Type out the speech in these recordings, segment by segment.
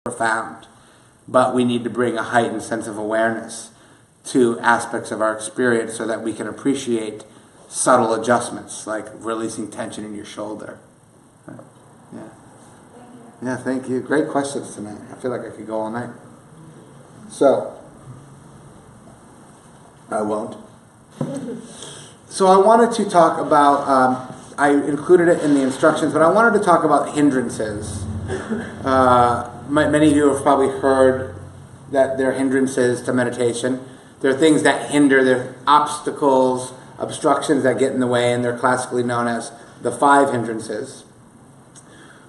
profound. But we need to bring a heightened sense of awareness to aspects of our experience so that we can appreciate subtle adjustments, like releasing tension in your shoulder. Yeah. Yeah, thank you. Great questions tonight. I feel like I could go all night. So, I won't. So I wanted to talk about, I included it in the instructions, but I wanted to talk about hindrances. Many of you have probably heard that there are hindrances to meditation. There are things that hinder, there are obstacles, obstructions that get in the way, and they're classically known as the 5 hindrances.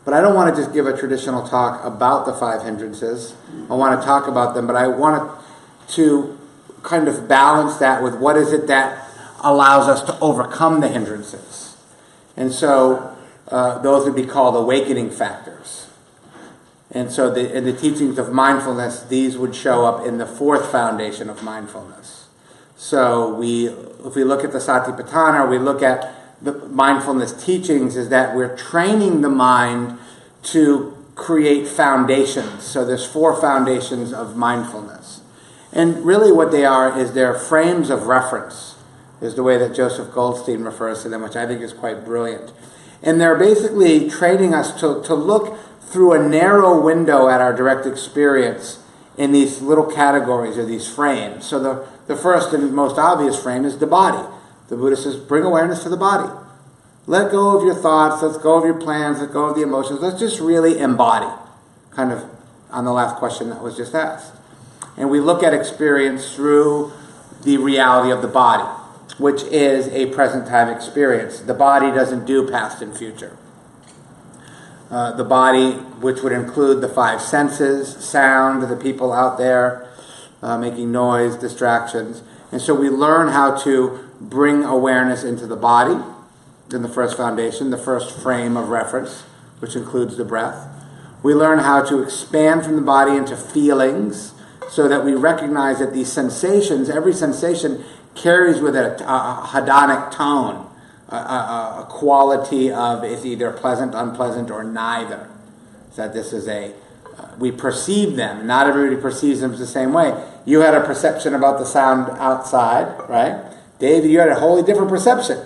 But I don't want to just give a traditional talk about the 5 hindrances. I want to talk about them, but I want to kind of balance that with what is it that allows us to overcome the hindrances. And so those would be called awakening factors. And so in the teachings of mindfulness, these would show up in the 4th foundation of mindfulness. So if we look at the Satipatthana, we look at the mindfulness teachings, is that we're training the mind to create foundations. So there's 4 foundations of mindfulness. And really what they are is they're frames of reference, is the way that Joseph Goldstein refers to them, which I think is quite brilliant. And they're basically training us to look through a narrow window at our direct experience in these little categories or these frames. So the first and most obvious frame is the body. The Buddha says, bring awareness to the body. Let go of your thoughts, let go of your plans, let go of the emotions. Let's just really embody, kind of on the last question that was just asked. And we look at experience through the reality of the body, which is a present time experience. The body doesn't do past and future. The body, which would include the 5 senses, sound, the people out there making noise, distractions. And so we learn how to bring awareness into the body in the first foundation, the first frame of reference, which includes the breath. We learn how to expand from the body into feelings so that we recognize that these sensations, every sensation carries with it a hedonic tone, a quality of is either pleasant, unpleasant, or neither. So that this is we perceive them. Not everybody perceives them the same way. You had a perception about the sound outside, right? Dave, you had a wholly different perception,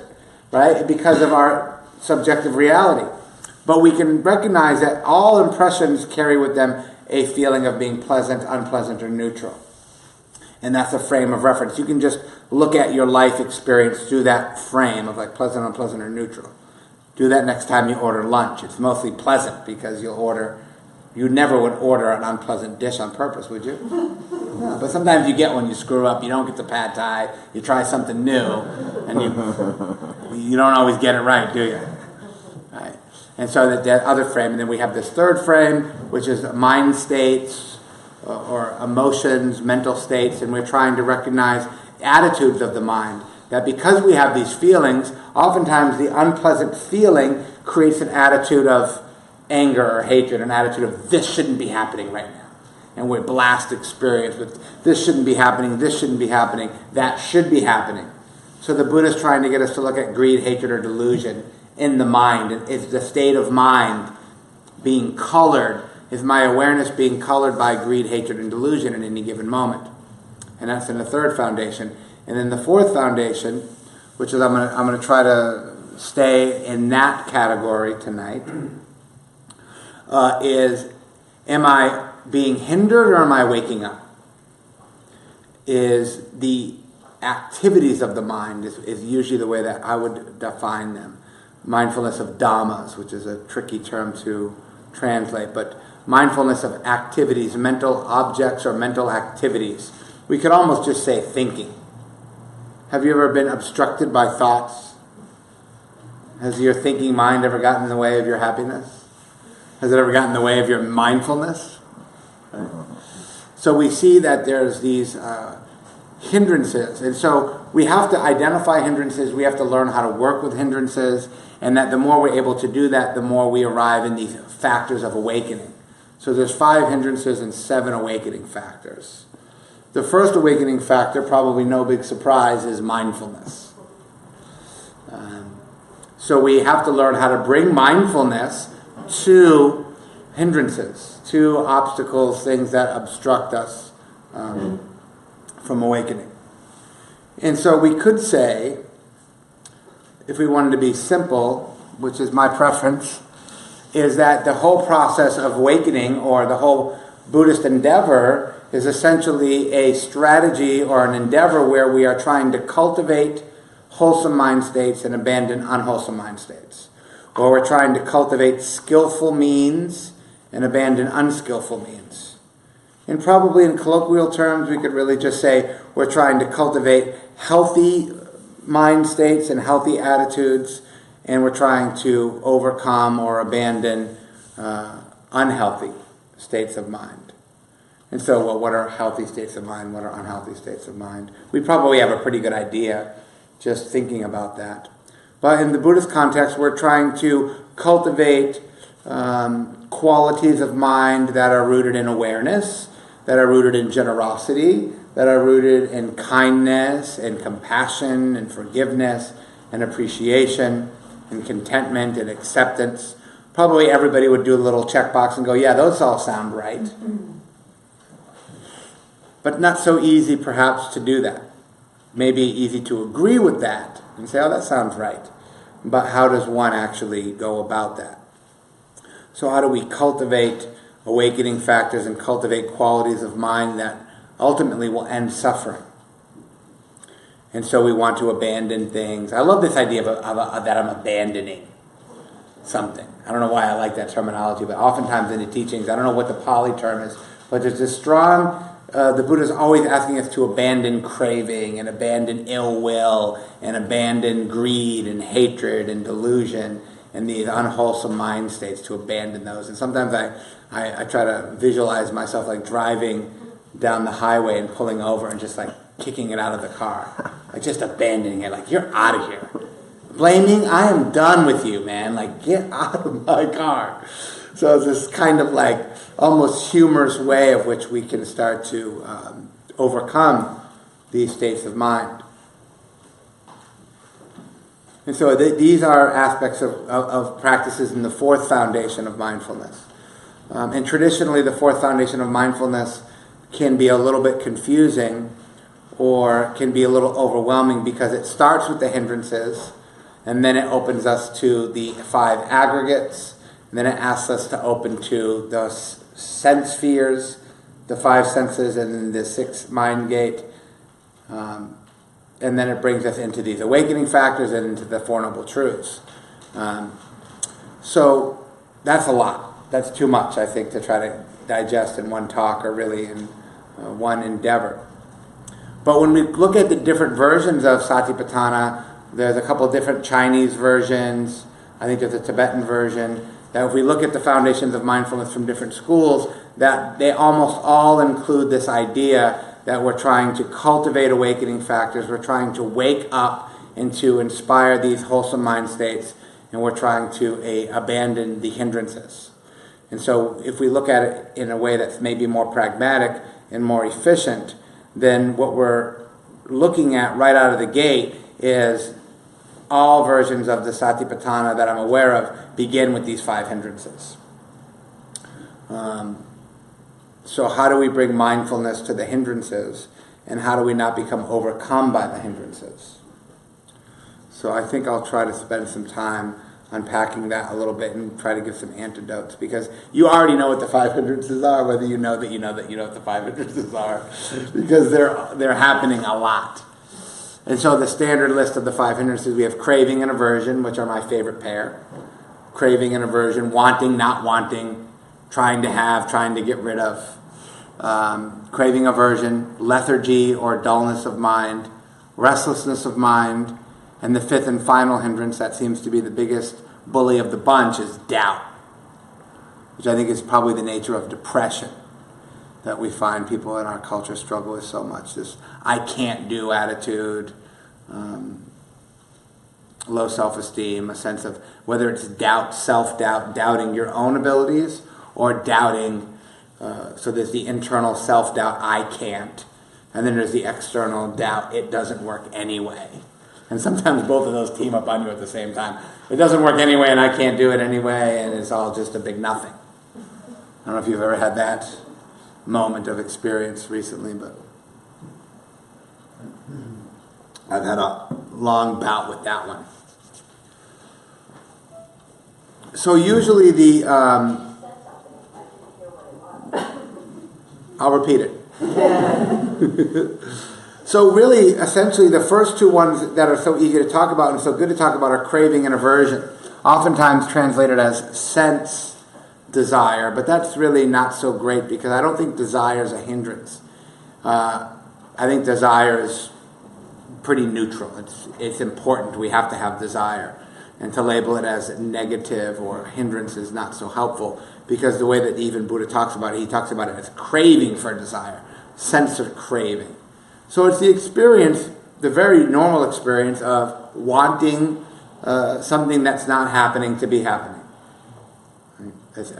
right? Because of our subjective reality. But we can recognize that all impressions carry with them a feeling of being pleasant, unpleasant, or neutral. And that's a frame of reference. You can just look at your life experience through that frame of like pleasant, unpleasant, or neutral. Do that next time you order lunch. It's mostly pleasant because you never would order an unpleasant dish on purpose, would you? No, but sometimes you get one, you screw up, you don't get the pad thai, you try something new, and you don't always get it right, do you? Right. And so that other frame, and then we have this 3rd frame, which is mind states, or emotions, mental states, and we're trying to recognize attitudes of the mind. That because we have these feelings, oftentimes the unpleasant feeling creates an attitude of anger or hatred, an attitude of this shouldn't be happening right now. And we blast experience with this shouldn't be happening, this shouldn't be happening, that should be happening. So the Buddha is trying to get us to look at greed, hatred, or delusion in the mind. It's the state of mind being colored. Is my awareness being colored by greed, hatred, and delusion in any given moment? And that's in the 3rd foundation. And then the 4th foundation, which is I'm going to try to stay in that category tonight, is am I being hindered or am I waking up? Is the activities of the mind is usually the way that I would define them. Mindfulness of dhammas, which is a tricky term to translate, but mindfulness of activities, mental objects or mental activities. We could almost just say thinking. Have you ever been obstructed by thoughts? Has your thinking mind ever gotten in the way of your happiness? Has it ever gotten in the way of your mindfulness? Right. So we see that there's these hindrances. And so we have to identify hindrances. We have to learn how to work with hindrances. And that the more we're able to do that, the more we arrive in these factors of awakening. So there's 5 hindrances and 7 awakening factors. The first awakening factor, probably no big surprise, is mindfulness. So we have to learn how to bring mindfulness to hindrances, two obstacles, things that obstruct us from awakening. And so we could say, if we wanted to be simple, which is my preference, is that the whole process of awakening, or the whole Buddhist endeavor, is essentially a strategy or an endeavor where we are trying to cultivate wholesome mind states and abandon unwholesome mind states. Or we're trying to cultivate skillful means and abandon unskillful means. And probably in colloquial terms, we could really just say we're trying to cultivate healthy mind states and healthy attitudes, and we're trying to overcome or abandon unhealthy states of mind. And so, well, what are healthy states of mind? What are unhealthy states of mind? We probably have a pretty good idea just thinking about that. But in the Buddhist context, we're trying to cultivate qualities of mind that are rooted in awareness, that are rooted in generosity, that are rooted in kindness and compassion and forgiveness and appreciation and contentment and acceptance. Probably everybody would do a little checkbox and go, yeah, those all sound right. But not so easy perhaps to do that. Maybe easy to agree with that and say, oh, that sounds right. But how does one actually go about that? So how do we cultivate awakening factors and cultivate qualities of mind that ultimately will end suffering? And so we want to abandon things. I love this idea that I'm abandoning something. I don't know why I like that terminology, but oftentimes in the teachings, I don't know what the Pali term is, but there's this strong, the Buddha is always asking us to abandon craving and abandon ill will and abandon greed and hatred and delusion and these unwholesome mind states, to abandon those. And sometimes I try to visualize myself like driving down the highway and pulling over and just like kicking it out of the car. Like just abandoning it, like you're out of here. Blaming, I am done with you, man. Like get out of my car. So it's this kind of like almost humorous way of which we can start to overcome these states of mind. And so these are aspects of practices in the fourth foundation of mindfulness. And traditionally the fourth foundation of mindfulness can be a little bit confusing or can be a little overwhelming because it starts with the hindrances and then it opens us to the five aggregates, and then it asks us to open to the sense spheres, the five senses, and then the sixth mind gate. And then it brings us into these awakening factors and into the Four Noble Truths. So that's a lot. That's too much, I think, to try to digest in one talk or really in one endeavor. But when we look at the different versions of Satipatthana, there's a couple of different Chinese versions. I think there's a Tibetan version. That if we look at the foundations of mindfulness from different schools, that they almost all include this idea that we're trying to cultivate awakening factors, we're trying to wake up and to inspire these wholesome mind states, and we're trying to abandon the hindrances. And so if we look at it in a way that's maybe more pragmatic and more efficient, then what we're looking at right out of the gate is all versions of the Satipatthana that I'm aware of begin with these five hindrances. So how do we bring mindfulness to the hindrances, and how do we not become overcome by the hindrances? So I think I'll try to spend some time unpacking that a little bit and try to give some antidotes, because you already know what the five hindrances are, whether you know that you know that you know what the five hindrances are, because they're happening a lot. And so the standard list of the five hindrances, we have craving and aversion, which are my favorite pair. Craving and aversion, wanting, not wanting, trying to have, trying to get rid of. Craving, aversion, lethargy or dullness of mind, restlessness of mind, and the fifth and final hindrance that seems to be the biggest bully of the bunch is doubt, which I think is probably the nature of depression that we find people in our culture struggle with so much. This I can't do attitude, low self-esteem, a sense of whether it's doubt, self-doubt, doubting your own abilities, or doubting, so there's the internal self-doubt, I can't, and then there's the external doubt, it doesn't work anyway. And sometimes both of those team up on you at the same time. It doesn't work anyway and I can't do it anyway, and it's all just a big nothing. I don't know if you've ever had that moment of experience recently, but I've had a long bout with that one. So usually I'll repeat it. So really, essentially, the first two ones that are so easy to talk about and so good to talk about are craving and aversion, oftentimes translated as sense desire, but that's really not so great because I don't think desire is a hindrance. I think desire is pretty neutral. It's important. We have to have desire. And to label it as negative or hindrance is not so helpful because the way that even Buddha talks about it, he talks about it as craving for desire, sense of craving. So it's the experience, the very normal experience of wanting something that's not happening to be happening. It's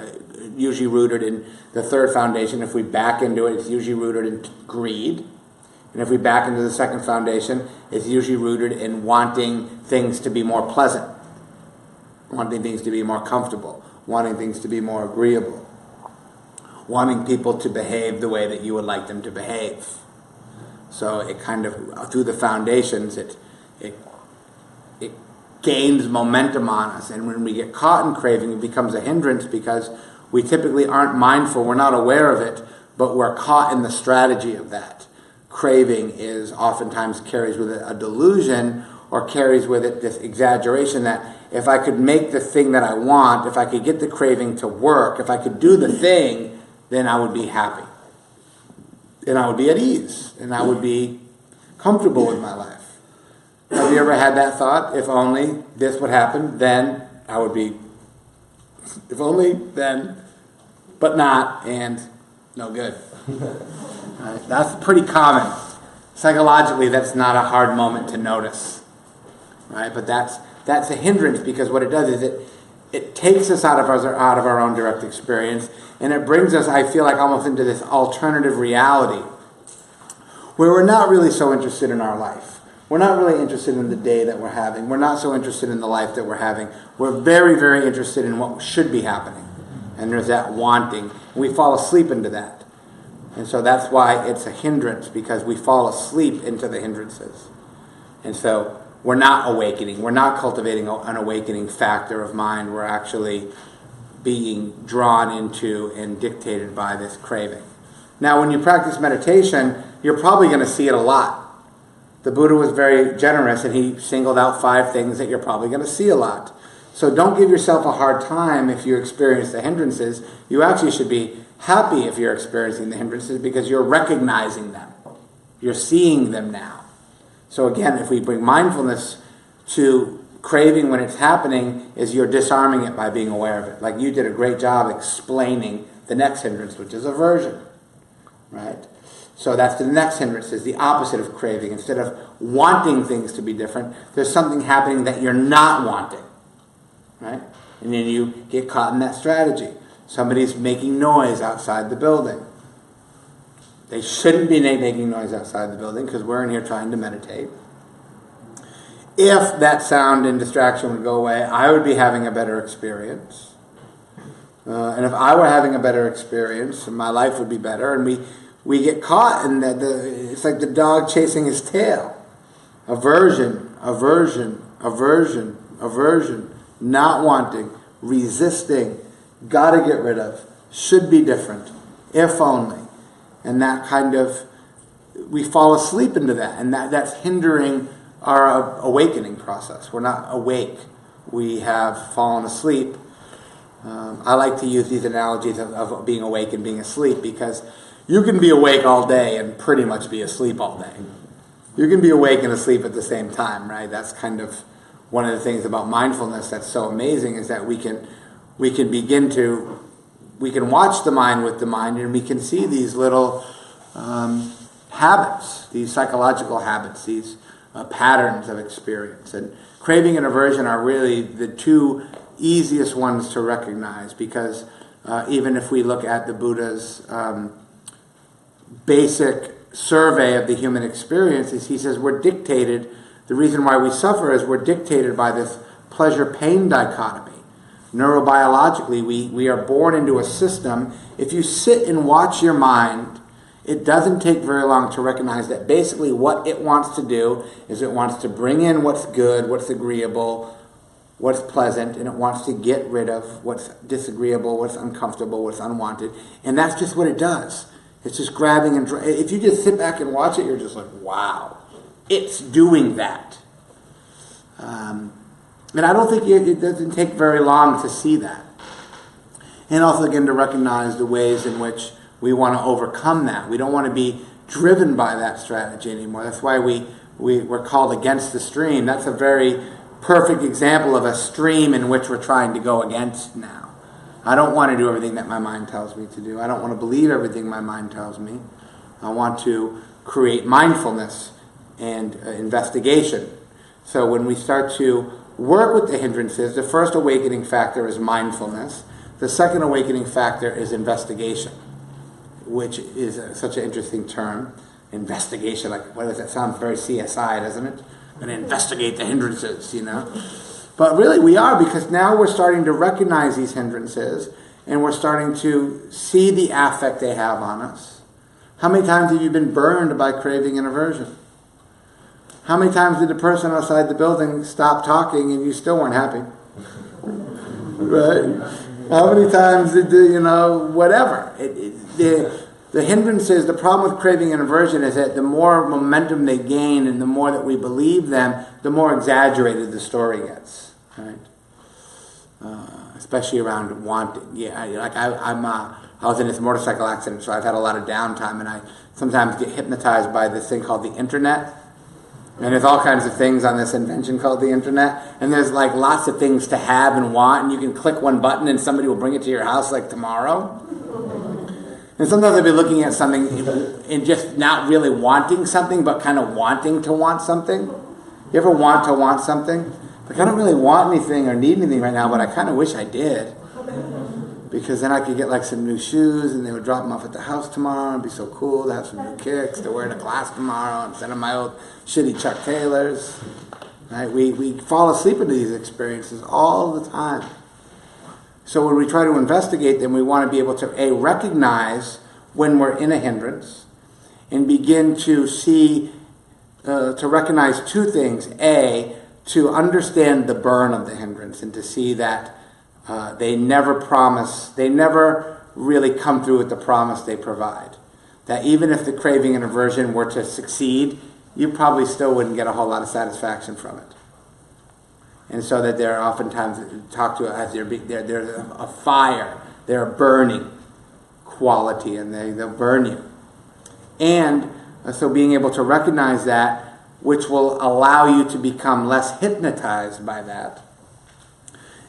usually rooted in the third foundation. If we back into it, it's usually rooted in greed. And if we back into the second foundation, it's usually rooted in wanting things to be more pleasant, wanting things to be more comfortable, wanting things to be more agreeable, wanting people to behave the way that you would like them to behave. So it kind of, through the foundations, it gains momentum on us. And when we get caught in craving, it becomes a hindrance because we typically aren't mindful, we're not aware of it, but we're caught in the strategy of that. Craving is oftentimes carries with it a delusion or carries with it this exaggeration that if I could make the thing that I want, if I could get the craving to work, if I could do the thing, then I would be happy. And I would be at ease. And I would be comfortable with my life. Have you ever had that thought? If only this would happen, then I would be, if only then, but not, and no good. Right? That's pretty common. Psychologically, that's not a hard moment to notice. Right? But that's a hindrance because what it does is it takes us out of our own direct experience and it brings us, I feel like, almost into this alternative reality where we're not really so interested in our life. We're not really interested in the day that we're having. We're not so interested in the life that we're having. We're very, very interested in what should be happening. And there's that wanting. And we fall asleep into that. And so that's why it's a hindrance, because we fall asleep into the hindrances. And so we're not awakening. We're not cultivating an awakening factor of mind. We're actually being drawn into and dictated by this craving. Now, when you practice meditation, you're probably going to see it a lot. The Buddha was very generous, and he singled out 5 things that you're probably going to see a lot. So don't give yourself a hard time if you experience the hindrances. You actually should be happy if you're experiencing the hindrances because you're recognizing them. You're seeing them now. So again, if we bring mindfulness to craving when it's happening, is you're disarming it by being aware of it. Like you did a great job explaining the next hindrance, which is aversion. Right? So that's the next hindrance, is the opposite of craving. Instead of wanting things to be different, there's something happening that you're not wanting. Right? And then you get caught in that strategy. Somebody's making noise outside the building. They shouldn't be making noise outside the building because we're in here trying to meditate. If that sound and distraction would go away, I would be having a better experience. And if I were having a better experience, my life would be better. And we get caught in that. It's like the dog chasing his tail. Aversion, aversion, aversion, aversion. Not wanting, resisting, got to get rid of, should be different, if only. And that kind of, we fall asleep into that. And that's hindering our awakening process. We're not awake. We have fallen asleep. I like to use these analogies of being awake and being asleep because you can be awake all day and pretty much be asleep all day. You can be awake and asleep at the same time, right? That's kind of one of the things about mindfulness that's so amazing, is that we can watch the mind with the mind, and we can see these little habits, these psychological habits, these patterns of experience. And craving and aversion are really the 2 easiest ones to recognize, because even if we look at the Buddha's basic survey of the human experiences, he says we're dictated. The reason why we suffer is we're dictated by this pleasure-pain dichotomy. Neurobiologically, we are born into a system. If you sit and watch your mind, it doesn't take very long to recognize that basically what it wants to do is it wants to bring in what's good, what's agreeable, what's pleasant, and it wants to get rid of what's disagreeable, what's uncomfortable, what's unwanted. And that's just what it does. It's just grabbing and if you just sit back and watch it, you're just like, wow, it's doing that. And I don't think it doesn't take very long to see that. And also, again, to recognize the ways in which we want to overcome that. We don't want to be driven by that strategy anymore. That's why we're called against the stream. That's a very perfect example of a stream in which we're trying to go against now. I don't want to do everything that my mind tells me to do. I don't want to believe everything my mind tells me. I want to create mindfulness and investigation. So when we start to work with the hindrances, the first awakening factor is mindfulness. The second awakening factor is investigation, which is such an interesting term. Investigation, like, what does that sound? Very CSI, doesn't it? I'm going to investigate the hindrances, But really we are, because now we're starting to recognize these hindrances and we're starting to see the affect they have on us. How many times have you been burned by craving and aversion? How many times did the person outside the building stop talking and you still weren't happy? Right? How many times did whatever? The hindrances, the problem with craving and aversion is that the more momentum they gain and the more that we believe them, the more exaggerated the story gets. Right? Especially around wanting. Yeah, I was in this motorcycle accident, so I've had a lot of downtime, and I sometimes get hypnotized by this thing called the internet. And there's all kinds of things on this invention called the internet. And there's like lots of things to have and want. And you can click one button and somebody will bring it to your house like tomorrow. And sometimes I'll be looking at something and just not really wanting something, but kind of wanting to want something. You ever want to want something? Like, I don't really want anything or need anything right now, but I kind of wish I did. Because then I could get like some new shoes and they would drop them off at the house tomorrow. It'd be so cool to have some new kicks to wear to class tomorrow instead of my old shitty Chuck Taylors. Right? We fall asleep into these experiences all the time. So when we try to investigate them, we want to be able to recognize when we're in a hindrance and begin to see, to recognize two things. To understand the burn of the hindrance and to see that they never really come through with the promise they provide. That even if the craving and aversion were to succeed, you probably still wouldn't get a whole lot of satisfaction from it. And so that they're oftentimes talked to as there's a fire, they're a burning quality, and they'll burn you. And so being able to recognize that, which will allow you to become less hypnotized by that.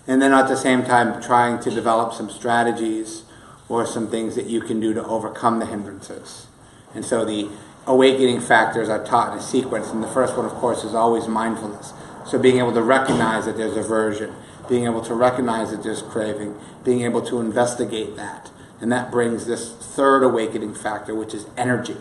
And then at the same time trying to develop some strategies or some things that you can do to overcome the hindrances. And so the awakening factors are taught in a sequence, and the first one, of course, is always mindfulness. So being able to recognize that there's aversion, being able to recognize that there's craving, being able to investigate that. And that brings this third awakening factor, which is energy.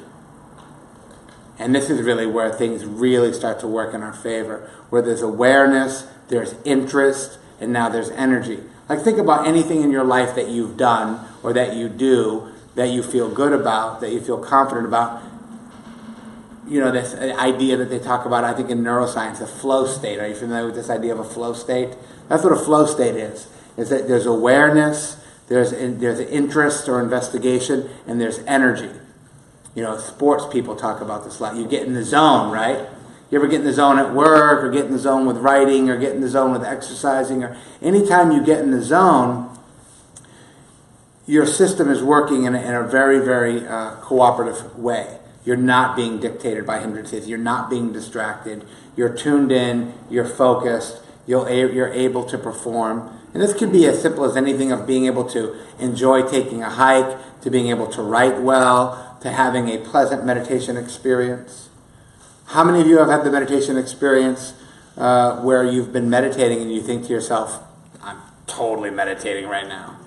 And this is really where things really start to work in our favor, where there's awareness, there's interest, and now there's energy. Like, think about anything in your life that you've done or that you do that you feel good about, that you feel confident about. This idea that they talk about, I think, in neuroscience, a flow state. Are you familiar with this idea of a flow state? That's what a flow state is that there's awareness, there's interest or investigation, and there's energy. Sports people talk about this a lot. You get in the zone, right? You ever get in the zone at work, or get in the zone with writing, or get in the zone with exercising, or anytime you get in the zone, your system is working in a very, very cooperative way. You're not being dictated by hindrances. You're not being distracted. You're tuned in. You're focused. You're able to perform. And this could be as simple as anything of being able to enjoy taking a hike, to being able to write well, to having a pleasant meditation experience. How many of you have had the meditation experience where you've been meditating and you think to yourself, I'm totally meditating right now.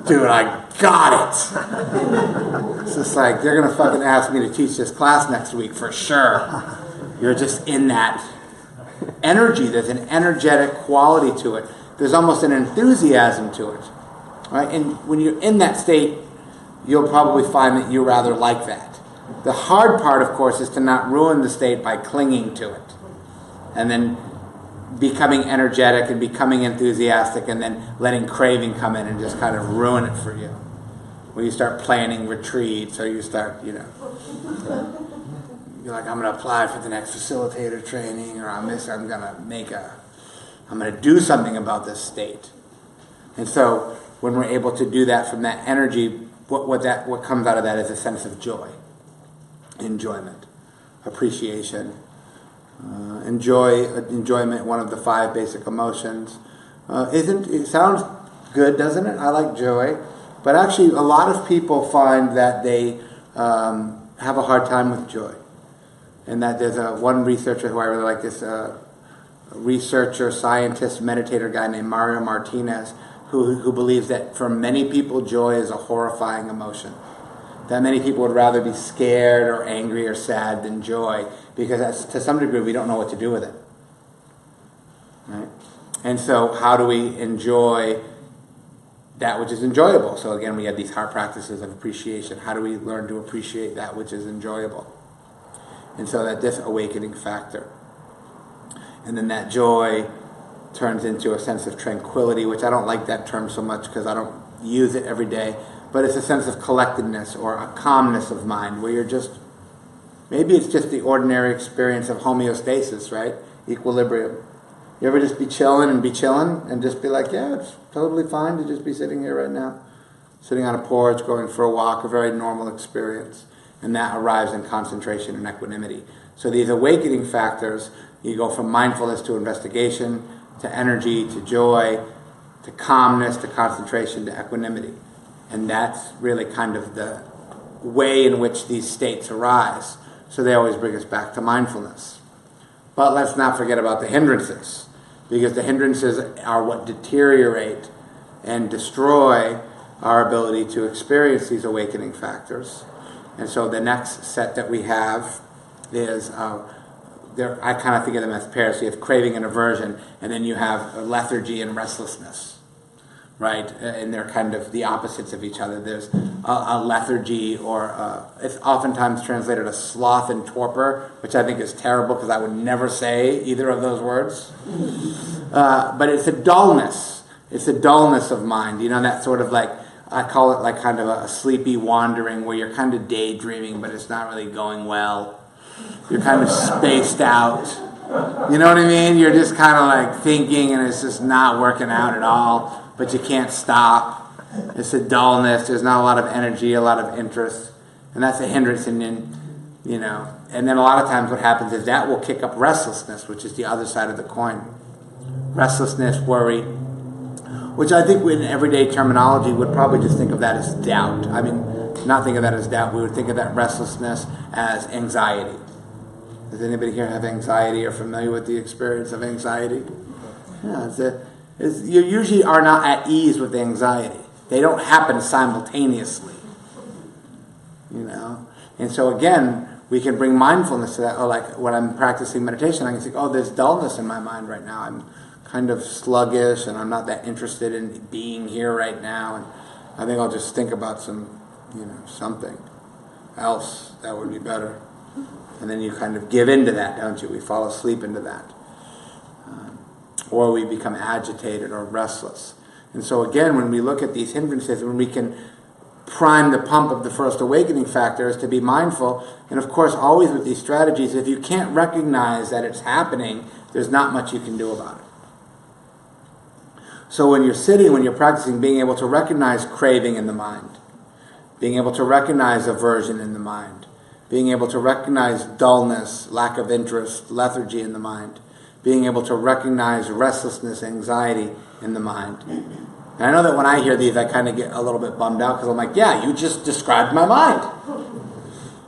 Dude, I got it. It's just like, they're going to fucking ask me to teach this class next week for sure. You're just in that energy. There's an energetic quality to it there's almost an enthusiasm to it, right? And when you're in that state, you'll probably find that you rather like that. The hard part, of course, is to not ruin the state by clinging to it, and then becoming energetic and becoming enthusiastic, and then letting craving come in and just kind of ruin it for you. When you start planning retreats, or you start, you're like, I'm going to apply for the next facilitator training, or I'm going to do something about this state. And so when we're able to do that from that energy, what comes out of that is a sense of joy, enjoyment, appreciation. Enjoyment, one of the 5 basic emotions. It sounds good, doesn't it? I like joy. But actually, a lot of people find that they have a hard time with joy. And that there's one researcher who I really like, this researcher, scientist, meditator guy named Mario Martinez, who believes that for many people, joy is a horrifying emotion. That many people would rather be scared or angry or sad than joy, because to some degree we don't know what to do with it. Right? And so how do we enjoy that which is enjoyable? So again, we have these heart practices of appreciation. How do we learn to appreciate that which is enjoyable? And so that this awakening factor. And then that joy turns into a sense of tranquility, which I don't like that term so much because I don't use it every day. But it's a sense of collectedness or a calmness of mind where you're just, maybe it's just the ordinary experience of homeostasis, right? Equilibrium. You ever just be chilling and just be like, yeah, it's totally fine to just be sitting here right now. Sitting on a porch, going for a walk, a very normal experience. And that arrives in concentration and equanimity. So these awakening factors, you go from mindfulness to investigation, to energy, to joy, to calmness, to concentration, to equanimity. And that's really kind of the way in which these states arise. So they always bring us back to mindfulness. But let's not forget about the hindrances, because the hindrances are what deteriorate and destroy our ability to experience these awakening factors. And so the next set that we have is, I kind of think of them as pairs. So you have craving and aversion, and then you have lethargy and restlessness. Right, and they're kind of the opposites of each other. There's a lethargy, or it's oftentimes translated as sloth and torpor, which I think is terrible because I would never say either of those words. But it's a dullness. It's a dullness of mind. That sort of like, I call it like kind of a sleepy wandering where you're kind of daydreaming, but it's not really going well. You're kind of spaced out. You know what I mean? You're just kind of like thinking and it's just not working out at all. But you can't stop. It's a dullness. There's not a lot of energy, a lot of interest. And that's a hindrance. And then, and then a lot of times what happens is that will kick up restlessness, which is the other side of the coin. Restlessness, worry, which I think in everyday terminology would probably just think of that as doubt. I mean, not think of that as doubt. We would think of that restlessness as anxiety. Does anybody here have anxiety or familiar with the experience of anxiety? Yeah, you usually are not at ease with anxiety. They don't happen simultaneously. And so again, we can bring mindfulness to that. Or like when I'm practicing meditation, I can think, there's dullness in my mind right now. I'm kind of sluggish and I'm not that interested in being here right now. And I think I'll just think about something else that would be better. And then you kind of give into that, don't you? We fall asleep into that. Or we become agitated or restless. And so again, when we look at these hindrances, when we can prime the pump of the first awakening factor is to be mindful. And of course, always with these strategies, if you can't recognize that it's happening, there's not much you can do about it. So when you're sitting, when you're practicing, being able to recognize craving in the mind, being able to recognize aversion in the mind, being able to recognize dullness, lack of interest, lethargy in the mind, being able to recognize restlessness, anxiety in the mind. And I know that when I hear these, I kind of get a little bit bummed out because I'm like, yeah, you just described my mind.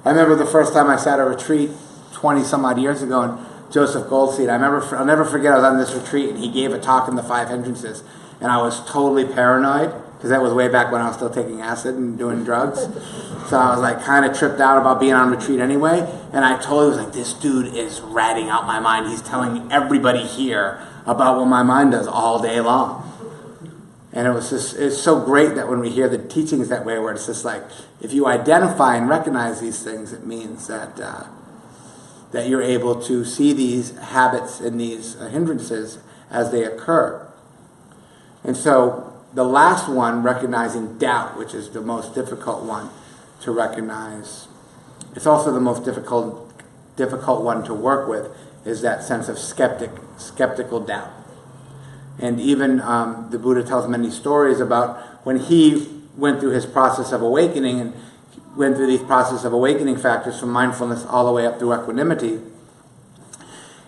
I remember the first time I sat at a retreat 20 some odd years ago, and Joseph Goldstein, I'll never forget, I was on this retreat and he gave a talk on the 5 hindrances, and I was totally paranoid because that was way back when I was still taking acid and doing drugs. So I was like kind of tripped out about being on retreat anyway, and I totally was like, this dude is ratting out my mind. He's telling everybody here about what my mind does all day long. And it's so great that when we hear the teachings that way, where it's just like, if you identify and recognize these things, it means that that you're able to see these habits and these hindrances as they occur. And so the last one, recognizing doubt, which is the most difficult one to recognize, it's also the most difficult one to work with, is that sense of skeptical doubt. And even the Buddha tells many stories about when he went through his process of awakening, and went through these process of awakening factors from mindfulness all the way up through equanimity.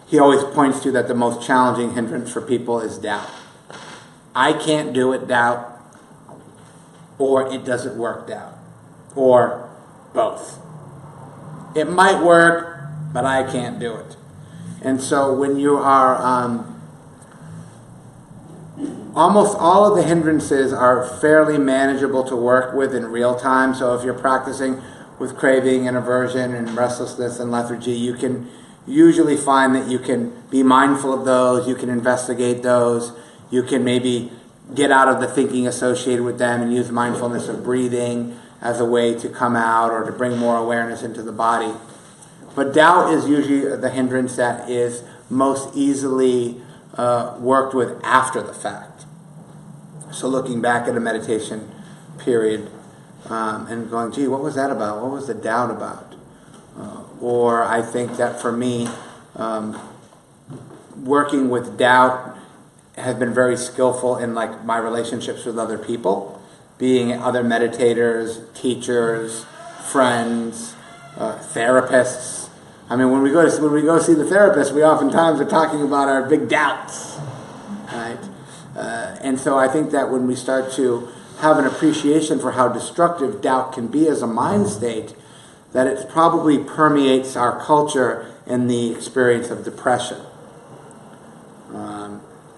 He always points to that the most challenging hindrance for people is doubt. I can't do it, doubt, or it doesn't work, doubt, or both. It might work, but I can't do it. And so when you are almost all of the hindrances are fairly manageable to work with in real time. So if you're practicing with craving and aversion and restlessness and lethargy, you can usually find that you can be mindful of those, you can investigate those, you can maybe get out of the thinking associated with them and use mindfulness of breathing as a way to come out or to bring more awareness into the body. But doubt is usually the hindrance that is most easily worked with after the fact. So looking back at a meditation period and going, gee, what was that about? What was the doubt about? Or I think that for me, working with doubt has been very skillful in like my relationships with other people, being other meditators, teachers, friends, therapists. I mean, when we go see the therapist, we oftentimes are talking about our big doubts, right? And so I think that when we start to have an appreciation for how destructive doubt can be as a mind state, that it probably permeates our culture in the experience of depression.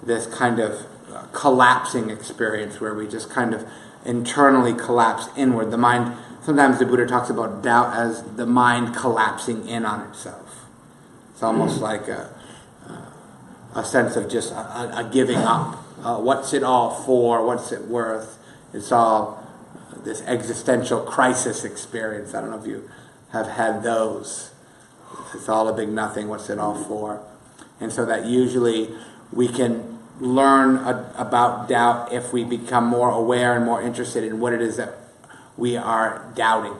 This kind of collapsing experience where we just kind of internally collapse inward. The mind, sometimes the Buddha talks about doubt as the mind collapsing in on itself. It's almost like a sense of just a giving up. What's it all for? What's it worth? It's all this existential crisis experience. I don't know if you have had those. It's all a big nothing. What's it all for? And so that usually we can learn about doubt if we become more aware and more interested in what it is that we are doubting.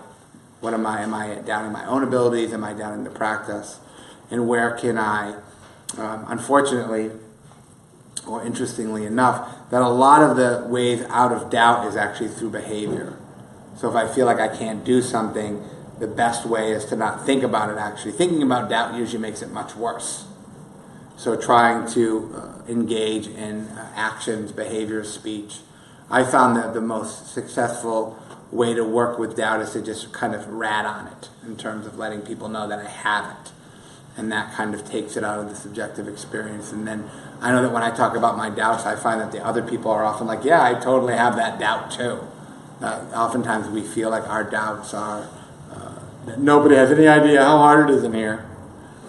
What am I? Am I doubting my own abilities? Am I doubting the practice? And where can I, unfortunately, or interestingly enough, that a lot of the ways out of doubt is actually through behavior. So if I feel like I can't do something, the best way is to not think about it actually. Thinking about doubt usually makes it much worse. So trying to engage in actions, behaviors, speech. I found that the most successful way to work with doubt is to just kind of rat on it in terms of letting people know that I have it. And that kind of takes it out of the subjective experience. And then I know that when I talk about my doubts, I find that the other people are often like, yeah, I totally have that doubt too. Oftentimes we feel like our doubts are, nobody has any idea how hard it is in here,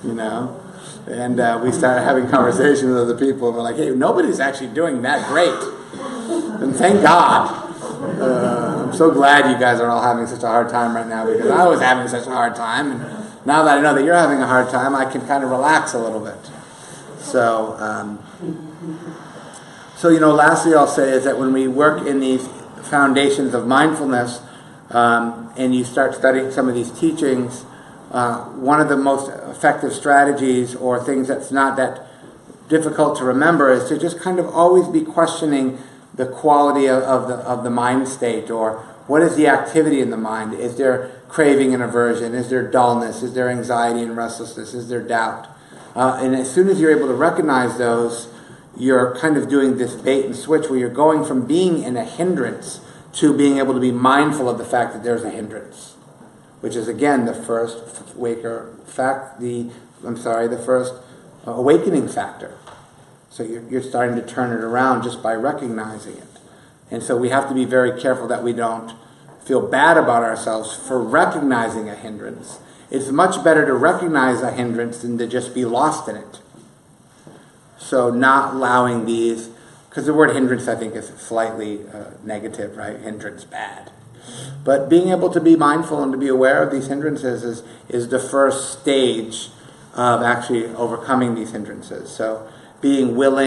you know? And we start having conversations with other people, and we're like, hey, nobody's actually doing that great. And thank God. I'm so glad you guys are all having such a hard time right now, because I was having such a hard time. And now that I know that you're having a hard time, I can kind of relax a little bit. So, lastly I'll say is that when we work in these foundations of mindfulness, and you start studying some of these teachings, one of the most effective strategies or things that's not that difficult to remember is to just kind of always be questioning the quality of the mind state, or what is the activity in the mind? Is there craving and aversion? Is there dullness? Is there anxiety and restlessness? Is there doubt? And as soon as you're able to recognize those, you're kind of doing this bait and switch where you're going from being in a hindrance to being able to be mindful of the fact that there's a hindrance, which is again the first first awakening factor. So you're starting to turn it around just by recognizing it. And so we have to be very careful that we don't feel bad about ourselves for recognizing a hindrance. It's much better to recognize a hindrance than to just be lost in it. So not allowing these because the word hindrance, I think, is slightly negative, right? Hindrance, bad. But being able to be mindful and to be aware of these hindrances is the first stage of actually overcoming these hindrances. So being willing